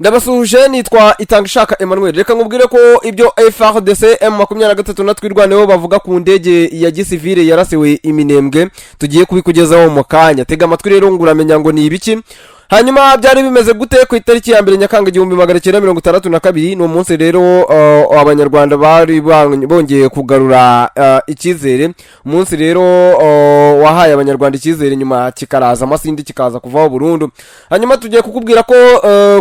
Ndabasuhuje nitwa Itangishaka Emmanuel. Reka nkubwire ko ibyo Frdc M23 na Twirwaneho bavuga ku ndege ya Gisivile yarasiwe iminembwe tugiye kubikugezaho mu kanya. Tega amatwi rero nguramenya ngo ni ibiki. Hanyuma byari bimeze gute ku itariki ya mbere Nyakanga 1962 no munsi rero abanyarwanda bari bongeye kugarura ikizere. Umunsi rero wahaye abanyarwanda ikizere nyuma kikaraza amasindi kikaza kuvaho burundu. Hanyuma tugiye kukubwira ko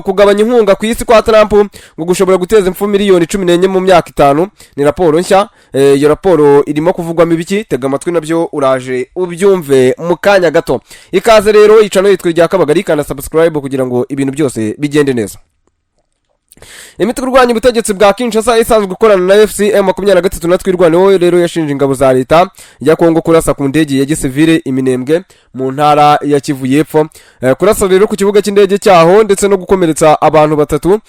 kugabanya inkunga ku isi kwa Trump ngo gushobora guteza impfu miliyoni 14 mu myaka 5 ni raporo nshya. Iyo raporo irimo kuvugwamo ibiki. Tega amatwi nabyo uraje ubyumve mu kanya gato. Ikaze rero icano yitwa rya Kabagari kana subscribe kugira ngo ibintu byose bigende neza. Imitwe urwanya ubutegetsi bwa Kinshasa isanzwe gukorana na M23 na Twirwaneho rero yashinje ingabo za leta ya Kongo kurasa ku ndege ya Gisivile iminembwe mu ntara ya Kivu y'Epfo. Kurasa rero ku kibuga cy'indege cyaho ndetse no gukomeretsa abantu batatu.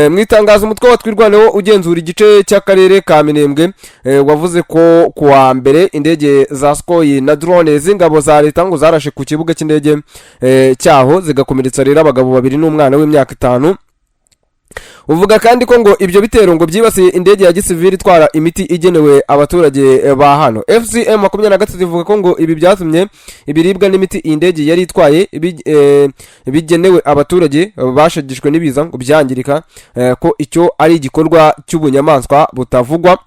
Mwitangaza umutwe wa Twirwaneho ugenzura igice cy'akarere ka Minembwe wavuze ko kuwa mbere indege za Skoyi na drone z'ingabo za leta ngo zarashe ku kibuga cy'indege cyaho zigakomeretsa rero abagabo babiri n'umwana w'imyaka 5. Uvuga kandi ko ngo ibyo bitero ngo byibasiye indege ya Gisivile itwara imiti igenewe abaturage ba hano. FCM 23 ivuga ko ngo ibi byatumye ibiribwa n'imiti indege yari itwaye bigenewe abaturage bashagishwe n'ibiza ngo byangirika, ko icyo ari igikorwa cy'ubunyamaswa butavugwa.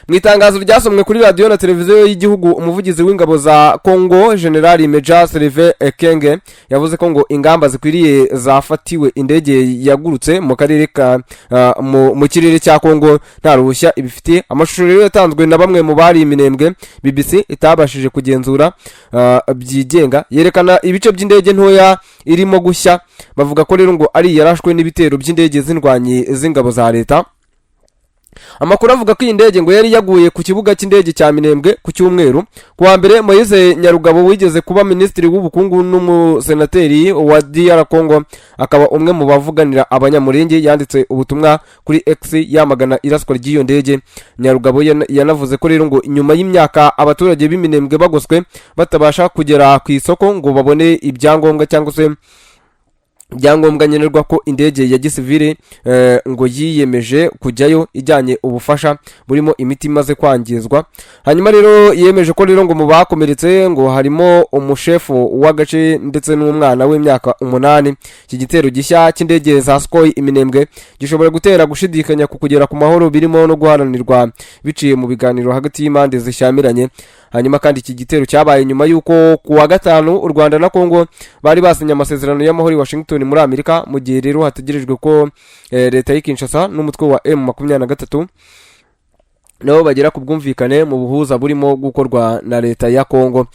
Mwitangazo ryasomwe kuri radio na televiziyo y'igihugu, umuvugizi w'ingabo za Kongo General Major Sylvain Ekenge yavuze ko ngo ingamba zikwiriye zafatiwe indege yagurutse mu karere ka mu kirere cya Kongo nta ruhushya ibifitiye. Amashusho rero yatanzwe na bamwe mu bari iminembwe BBC itabashije kugenzura byigenga yerekana ibice by'indege ntoya irimo gushya. Bavuga ko rero ngo ari yarashwe n'ibitero by'indege z'indwanyi z'ingabo za leta. Amakuru avuga ko indege ngo yari yaguye ku kibuga cy'indege cya Minembwe ku cyumweru. Kuwa mbere Moise Nyarugabo wigeze kuba ministri w'ubukungu n'umusenateri wa DR Congo akaba umwe mu bavuganira abanyamurenge yanditse ubutumwa kuri X yamagana iraswa ry'iyo ndege. Nyarugabo yanavuze ko rero ngo nyuma y'imyaka abaturage b'Iminembwe bagoswe batabasha kugera ku isoko ngo babone ibyangombwa cyangwa se byangombwa nyenerwa ko indege ya Gisivile ngo yiyemeje kujyayo ijyanye ubufasha burimo imiti imaze kwangizwa. Hanyuma rero yemeje ko rero ngo mu bakomeretse ngo harimo umushefu w'agace ndetse n'umwana w'imyaka 8. Iki gitero gishya cy'indege za Skoyi iminembwe gishobora gutera gushidikanya ku kugera ku mahoro birimo no guharanirwa biciye mu biganiro hagati y'impande zishyamiranye. Hanyuma kandi iki gitero cyabaye nyuma yuko kuwa gatanu u Rwanda na Kongo bari basinye amasezerano y'amahoro i Washington muri Amerika, mu gihe rero hategerejwe ko leta y'Kinshasa n'umutwe wa M23 nabo bagera ku bwumvikane mu buhuza burimo gukorwa na leta ya Kongo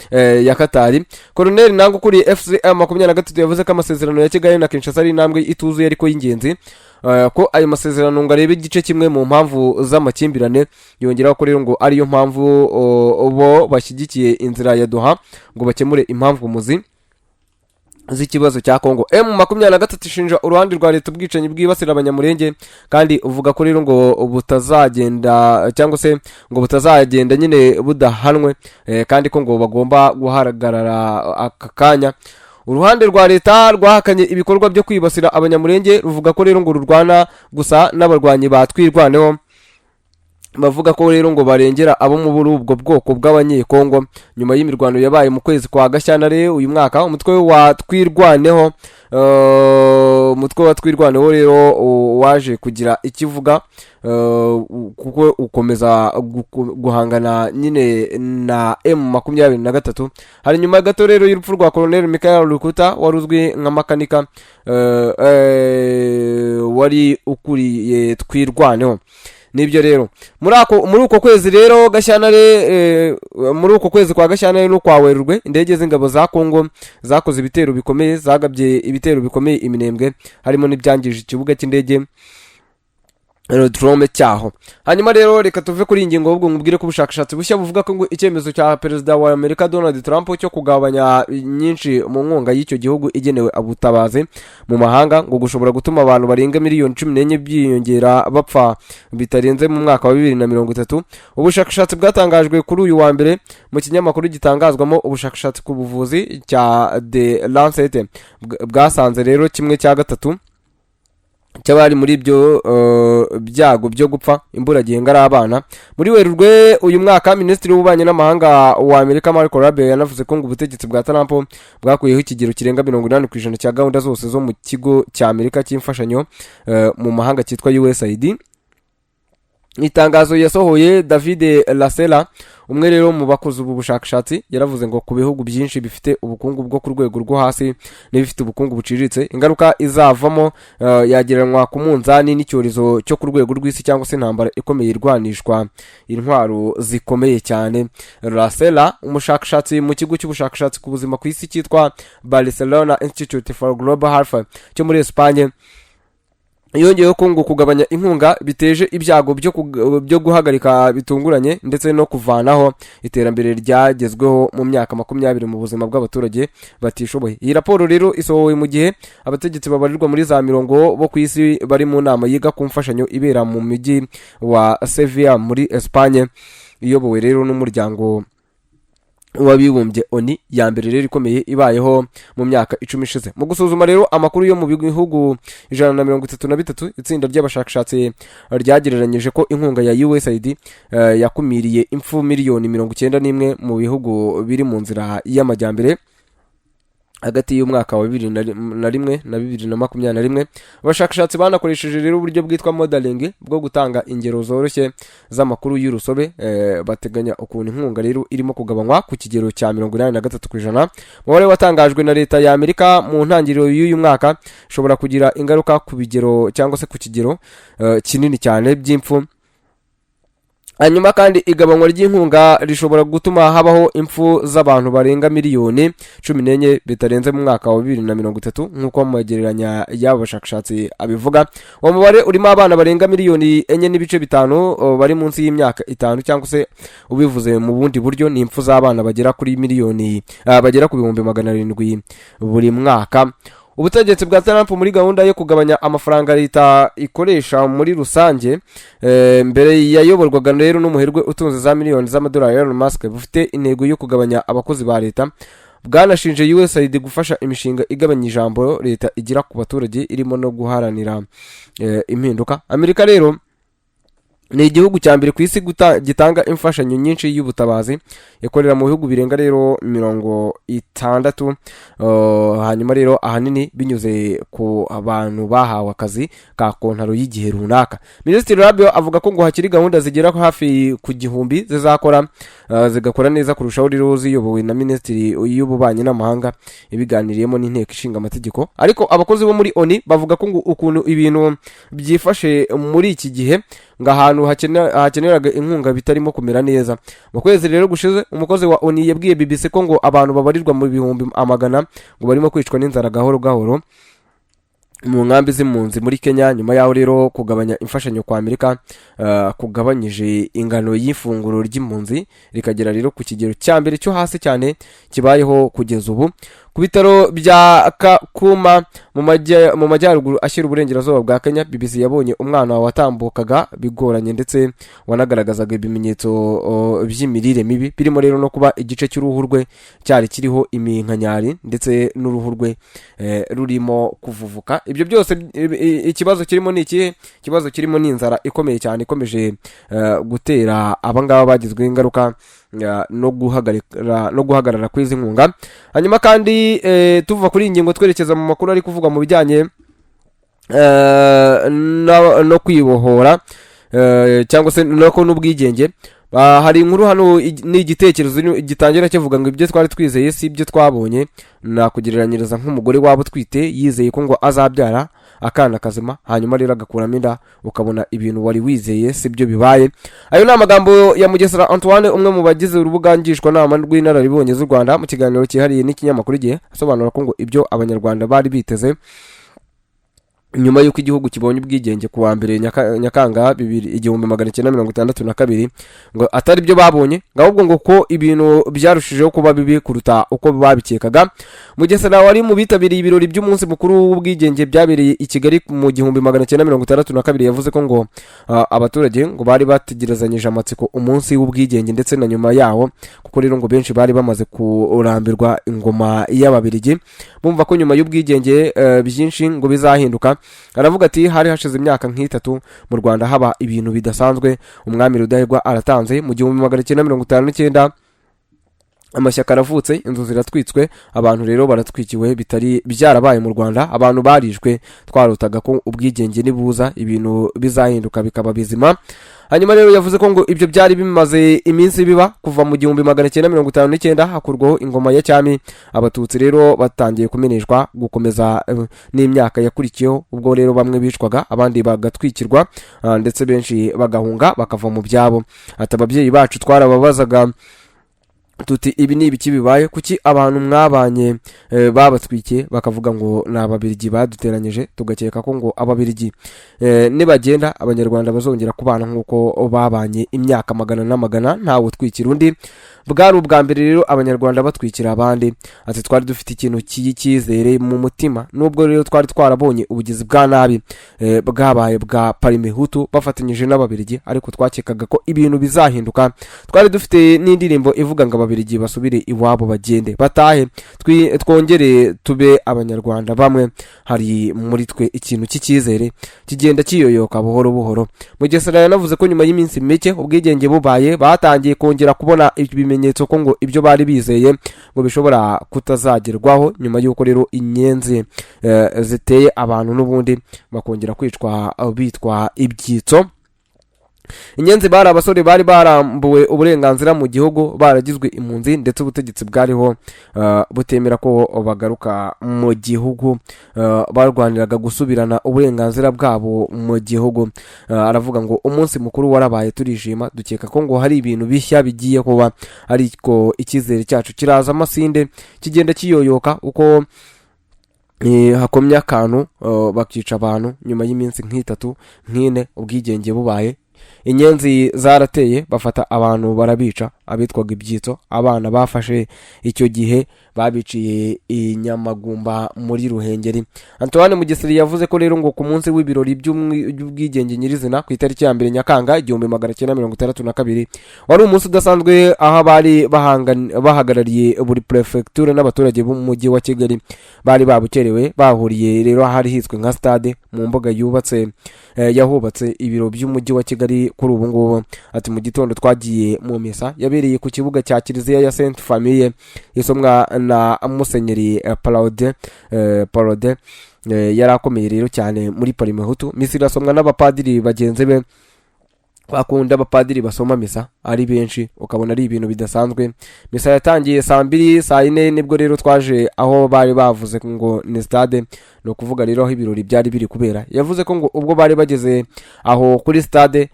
ya Katari. Colonel Nango kuri FCM 23 yavuze ko amasezerano ya Kigali na Kinshasa ari intambwe ituzuye ariko y'ingenzi, ko ayo masezerano ngo arebe igice kimwe mu mpamvu z'amakimbirane. Yongeraho ko rero ngo ariyo mpamvu bo bashyigikiye inzira ya Doha ngo bakemure impamvu muzi z'ikibazo cya Kongo. M23 ishinja uruhande rwa leta ubwicanyi bwibasira abanyamurenge kandi uvuga ko rero ngo butazagenda cyangwa se ngo butazagenda nyine budahanwe, kandi ko ngo bagomba guharagarara akakanya. Uruhande rwa leta rwahakanye ibikorwa byo kwibasira abanyamurenge ruvuga ko rero ngo rurwana gusa n'abarwanyi ba Twirwaneho. Bavuga ko rero ngo barengera abo mu ubwo bwoko bw'abanyekongo. Nyuma y'imirwano yabaye mu kwezi kwa Gashyantare uyu mwaka, umutwe wa Twirwaneho rero waje kugira ikivuga kuko ukomeza guhangana nyine na M23. Hari nyuma gato rero y'urupfu rwa Colonel Michael Rukuta waruzwi nka makanika wari ukuriye Twirwaneho. Nibyo rero muri uko kwezi rero Gashyantare muri uko kwezi kwa Gashyantare no kwa Werurwe indege z'ingabo za Kongo zakoze ibitero bikomeye, zagabye ibitero bikomeye iminembwe harimo n'ibyangije ikibuga cy'indege aerodrome cyaho. Hanyuma rero reka tuve kuri ingingo ahubwo ngubwire ko ubushakashatsi bushya buvuga ko ngo icyemezo cya perezida wa Amerika Donald Trump cyo kugabanya nyinshi mu nkunga y'icyo gihugu igenewe abutabazi mu mahanga ngo gushobora gutuma abantu barenga miliyoni 14 byiyongera bapfa bitarenze mu mwaka wa 2030. Ubushakashatsi bwatangajwe kuri uyu wa mbere mu kinyamakuru gitangazwamo ubushakashatsi ku buvuzi cya The Lancet bwasanze rero kimwe cya gatatu cyabari muri ibyo byago byo gupfa imburagihe ngari abana. Muri Werurwe uyu mwaka Minisitiri w'Ububanyi n'Amahanga wa Amerika Marco Rubio yanavuze ko ngo ubutegetsi bwa Trump bwakuyeho ikigero kirenga 80% cya gahunda zose zo mu kigo cya Amerika cy'imfashanyo mu mahanga cyitwa USAID. Itangazo yasohoye David Lasela, umwe rero mu bakoze ubu bushakashatsi, yaravuze ngo ku bihugu byinshi bifite ubukungu bwo ku rwego rwo hasi n'ibifite ubukungu buciriritse, ingaruka izavamo yageranwa ku munzani n'icyorezo cyo ku rwego rw'isi cyangwa se intambara ikomeye irwanishwa intwaro zikomeye cyane. Lasela, umushakashatsi mu kigo cy'ubushakashatsi ku buzima ku isi cyitwa Barcelona Institute for Global Health cyo muri Espagne, yongeyeho ko ngo kugabanya inkunga biteje ibyago byo guhagarika bitunguranye ndetse no kuvanaho iterambere ryagezweho mu myaka 20 mu buzima bw'abaturage batishoboye. Iyi raporo rero isohowe mu gihe abategetsi babarirwa muri za 40 bo ku isi bari mu nama yiga ku mfashanyo ibera mu mujyi wa Sevilla muri Espagne, iyobowe rero n'umuryango wabibumbye ONU, ya mbere rero ikomeye ibayeho mu myaka 10 ishize. Mu gusuzuma rero amakuru yo mu bihugu 133, itsinda ry'abashakashatsi ryagereranyije ko inkunga ya USAID yakumiriye impfu miliyoni 91 mu bihugu biri mu nzira y'amajyambere hagati y'umwaka wa 2001 na 2021. Abashakashatsi banakoresheje rero uburyo bwitwa modeling bwo gutanga ingero zoroshye z'amakuru y'urusobe, bateganya ukuntu inkunga rero irimo kugabanywa ku kigero cya 83%. Umubare watangajwe na leta ya Amerika mu ntangiriro y'uyu mwaka ushobora kugira ingaruka ku bigero cyangwa se ku kigero kinini cyane by'impfu. Hanyuma kandi igabanywa ry'inkunga rishobora gutuma habaho impfu z'abantu barenga miliyoni 14 bitarenze mu mwaka wa 2030 nk'uko amagereranya y'abashakashatsi abivuga. Uwo mubare urimo abana barenga miliyoni 4.5 bari munsi y'imyaka 5, cyangwa se ubivuze mu bundi buryo ni impfu z'abana bagera kuri miliyoni bagera ku 700 buri mwaka. Ubutegetsi bwa Trump muri gahunda yo kugabanya amafaranga leta ikoresha muri rusange, mbere yayoborwaga rero n'umuherwe utunze za miliyoni z'amadolari Elon Musk, bufite intego yo kugabanya abakozi ba leta. Bwanashinje USAID gufasha imishinga igabanya ijambo leta igira ku baturage irimo no guharanira impinduka. Amerika rero ni igihugu cya mbere ku isi gitanga imfashanyo nyinshi y'ubutabazi, ikorera mu bihugu birenga rero 60. Hanyuma rero ahanini binyuze ku abantu bahawe akazi ka kontaro y'igihe runaka. Minisitiri Rubio avuga ko ngo hakiri gahunda zigera hafi ku 1000 zizakora zigakora neza kurushaho rero ziyobowe na Minisitiri y'Ububanyi n'Amahanga ibiganiriyemo n'inteko ishinga amategeko. Ariko abakozi bo muri ONU bavuga ko ngo ukuntu ibintu byifashe muri iki gihe ngahantu hakeneraga inkunga bitarimo kumera neza. Mu kwezi rero gushize umukozi wa ONU yabwiye BBC ko ngo abantu babarirwa mu bihumbi amagana ngo barimo kwicwa n'inzara gahoro gahoro mu nkambi z'impunzi muri Kenya, nyuma yaho rero kugabanya imfashanyo kwa Amerika kugabanyije ingano y'ifunguro ry'impunzi rikagera rero ku kigero cya mbere cyo hasi cyane kibayeho kugeza ubu. Ku bitaro bya Kakuma mu majyaruguru ashyira uburengerazuba bwa Kenya, BBC yabonye umwana watambukaga bigoranye ndetse wanagaragazaga ibimenyetso by'imirire mibi, birimo rero no kuba igice cy'uruhu rwe cyari kiriho iminkanyari ndetse n'uruhu rwe rurimo kuvuvuka. Ibyo byose ikibazo kirimo ni iki? Ikibazo kirimo ni inzara ikomeye cyane ikomeje gutera abangaba bagizwe ingaruka no guhagarara kw'izi nkunga. Hanyuma kandi tuva kuri ingingo twerekeza mu makuru ari kuvuga mu bijyanye no kwibohora cyangwa se no n'ubwigenge. Hari inkuru hano n'igitekerezo gitangira kivuga ngo ibyo twari twizeye si ibyo twabonye, nakugereranyiriza nk'umugore wabo twite yizeye ko ngo azabyara akana kazima hanyuma rero agakuramo inda ukabona ibintu wari wizeye sibyo bibaye. Ayo ni amagambo ya Mugesera Antoine, umwe mu bagize urubuga ngishwanama rw'inararibonye z'u Rwanda, mu kiganiro cyihariye n'ikinyamakuru Igihe, asobanura ko ngo ibyo abanyarwanda bari biteze nyuma y'uko igihugu kibonye ubwigenge ku wa mbere Nyakanga 1962 ngo atari byo babonye, ahubwo ngo ko ibintu byarushijeho kuba bibi kuruta uko babikekaga. Mugesera wari mu bitabiriye ibirori by'umunsi mukuru w'ubwigenge byabereye i Kigali mu 1962 yavuze ko ngo abaturage ngo bari bategerezanyije amatsiko umunsi w'ubwigenge ndetse na nyuma yawo, kuko rero ngo benshi bari bamaze kurambirwa ingoma y'Ababiligi, bumva ko nyuma y'ubwigenge byinshi ngo bizahinduka. aravuga ati hari hashize imyaka nk'itatu mu Rwanda haba ibintu bidasanzwe. Umwami Rudahigwa aratanze mu 1959, amashyaka aravutse, inzu ziratwitswe, abantu rero baratwikiwe bitari byarabaye mu Rwanda, abantu barishwe, twarotaga ko ubwigenge nibuza ibintu bizahinduka bikaba bizima. Hanyuma rero yavuze ko ngo ibyo byari bimaze iminsi biba kuva mu 1959 hakurwaho ingoma ya cyami. Abatutsi rero batangiye kumeneshwa gukomeza n'imyaka yakurikiyeho, ubwo rero bamwe bicwaga abandi bagatwikirwa, ndetse benshi bagahunga bakava mu byabo. Ati ababyeyi bacu twarababazaga tuti ibi ni ibiki bibaye, kuki abantu mwabanye babatwikiye? Bakavuga ngo ni ababirigi baduteranyije, tugakeka ko ngo ababirigi nibagenda abanyarwanda bazongera kubana nk'uko babanye imyaka magana n'amagana ntawe utwikira undi. Bwari ubwa mbere rero abanyarwanda batwikira abandi. Ati twari dufite ikintu cyizere mu mutima, nubwo rero twari twarabonye ubugizi bwa nabi bwabaye bwa Parimehutu bafatanyije n'ababirigi, ariko twakekaga ko ibintu bizahinduka. Twari dufite n'indirimbo ivuga ngo ababirigi basubire iwabo bagende batahe, twongere tube abanyarwanda bamwe. Hari muri twe ikintu cy'icyizere kigenda kiyoyoka buhoro buhoro. Mugesera yanavuze ko nyuma y'iminsi mike ubwigenge bubaye batangiye kongera kubona ibimenyetso ko ngo ibyo bari bizeye ngo bishobora kutazagerwaho, nyuma y'uko rero inyenzi ziteye abantu n'ubundi bakongera kwicwa bitwa ibyitso. Inyenzi bari abasore bari barambuwe uburenganzira mu gihugu, baragizwe impunzi, ndetse ubutegetsi bwariho butemera ko bagaruka mu gihugu, barwaniraga gusubirana uburenganzira bwabo mu gihugu. Aravuga ngo umunsi mukuru warabaye, turishima, dukeka ko ngo hari ibintu bishya bigiye kuba, ariko icyizere cyacu kiraza amasinde kigenda kiyoyoka uko hakomye akantu bakica abantu. Nyuma y'iminsi nk'itatu nk'ine ubwigenge bubaye, inyenzi zarateye bafata abantu barabica, abitwaga ibyitso. Abana bafashe icyo gihe babiciye inyamagumba muri Ruhengeri. Antoine Mugesera yavuze ko rero ngo ku munsi w'ibirori by'ubwigenge nyirizina ku itariki ya 2 Nyakanga 1962 wari umunsi udasanzwe, aho bari bahagarariye buri prefecture n'abaturage b'umujyi wa Kigali bari babukerewe, bahuriye rero hari hitswe nka stade mu mbuga yahubatse ibiro by'umujyi wa Kigali kuri ubu ngubu. Ati mu gitondo twagiye mu misa yabereye ku kibuga cya Kiliziya ya Sainte Famille isomwa na Musenyeri Parode, yarakomeye rero cyane muri Parimehutu. Misa irasomwa n'abapadiri bagenzi be, bakunda abapadiri basoma misa ari benshi, ukabona ari ibintu bidasanzwe. Misa yatangiye saa 2, saa 4 nibwo rero twaje aho bari bavuze ngo ni stade, no kuvuga rero aho ibirori byari biri kubera. Yavuze ko ngo ubwo bari bageze aho kuri stade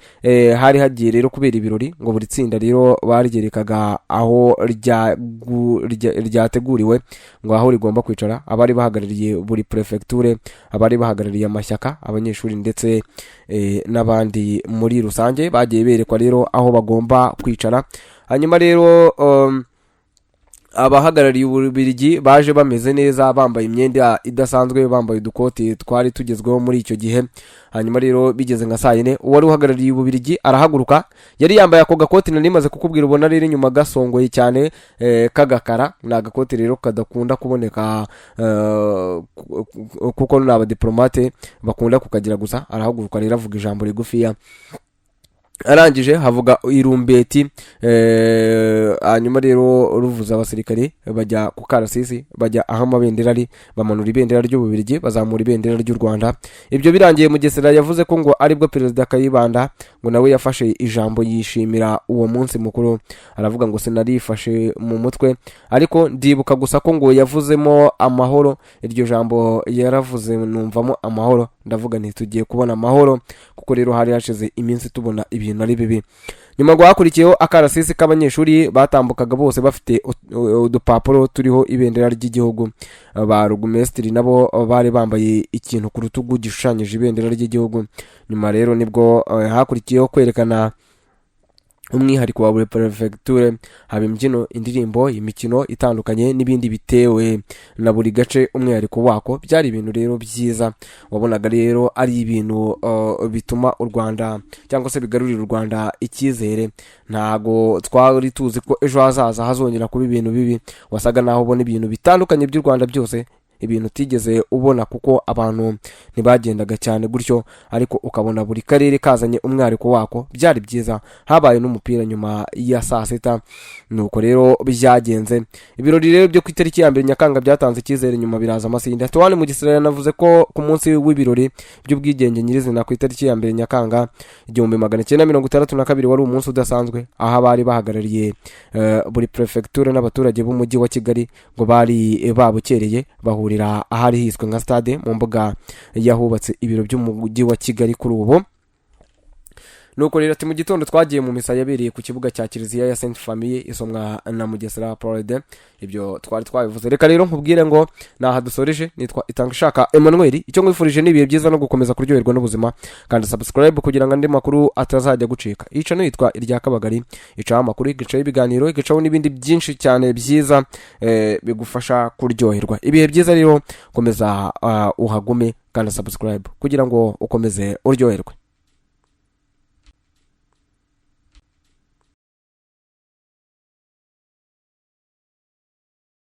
hari hagiye rero kubera ibirori, ngo buri tsinda rero bargerekaga aho ryateguriwe, ngo aho rigomba kwicara. Abari bahagarariye buri prefecture, abari bahagarariye amashyaka, abanyeshuri ndetse n'abandi muri rusange bagiye berekwa rero aho bagomba kwicara. Hanyuma rero abahagarariye ububirigi baje bameze neza, bambaye imyenda idasanzwe, bambaye udukoti twari tugezweho muri icyo gihe. Hanyuma rero bigeze nka saa 4 uwari uhagarariye ububirigi arahaguruka, yari yambaye ako gakoti nari maze kukubwira, ubona rero inyuma gasongoye cyane kagakara. Ni agakoti rero kadakunda kuboneka kuko n'abadiplomate bakunda kukagira gusa. Arahaguruka rero avuga ijambo rigufiya, arangije havuga irumbeti. Hanyuma rero ruvuza abasirikare bajya ku karasisi, bajya aho amabendera ari, bamanura ibendera ry'ububirigi, bazamura ibendera ry'u Rwanda. Ibyo birangiye Mugesera yavuze ko ngo aribwo Perezida Kayibanda ngo nawe yafashe ijambo yishimira uwo munsi mukuru. Aravuga ngo sinarifashe mu mutwe, ariko ndibuka gusa ko ngo yavuzemo amahoro. Iryo jambo yaravuze numvamo amahoro, ndavuga nti tugiye kubona amahoro, kuko rero hari hashize iminsi tubona ibintu ari bibi. Nyuma ngo hakurikiyeho akarasisi k'abanyeshuri batambukaga bose bafite udupapuro turiho ibendera ry'igihugu. Ba rugumesitiri nabo bari bambaye ikintu ku rutugu gishushanyije ibendera ry'igihugu. Nyuma rero nibwo hakurikiyeho kwerekana umwihariko wa buri prefecture, haba imbyino, indirimbo, imikino itandukanye n'ibindi bitewe na buri gace umwihariko wako. Byari ibintu rero byiza, wabonaga rero ari ibintu bituma u Rwanda cyangwa se bigarurira u Rwanda icyizere. Ntago twari tuzi ko ejo hazaza hazongera kuba ibintu bibi, wasaga naho ubona ibintu bitandukanye by'u Rwanda byose ibintu utigeze ubona kuko abantu ntibagendaga cyane gutyo, ariko ukabona buri karere kazanye umwihariko wako. Byari byiza, habaye n'umupira nyuma ya saa sita, nuko rero byagenze. Ibirori rero byo ku itariki ya 2 Nyakanga byatanze icyizere, nyuma biraza amasinde. Tuwane mu Gisirayeli navuze ko ku munsi w'ibirori by'ubwigenge nyirizina ku itariki ya 2 Nyakanga 1962 wari umunsi udasanzwe, aho abari bahagarariye buri prefecture n'abaturage b'umujyi wa Kigali ngo bari babukereye bahurira ahari hiswe nka stade mu mbuga yahubatse ibiro by'umujyi wa Kigali kuri ubu. Nuko rero ati mu gitondo twagiye mu misa yabereye ku kibuga cya Kiliziya ya Sainte Famille isomwa na Mugesera Parade. Ibyo twari twabivuze. Reka rero nkubwire ngo naha dusoreje. Nitwa Itangishaka Emmanuel. Icyo ngwifurije ni ibihe byiza no gukomeza kuryoherwa n'ubuzima, kandi subscribe kugira ngo andi makuru atazajya gucika. Ica nitwa Irya Kabagari, ica amakuru, igicaho ibiganiro, igicaho n'ibindi byinshi cyane byiza bigufasha kuryoherwa. Ibihe byiza rero komeza uhagume kandi subscribe kugira ngo ukomeze uryoherwe.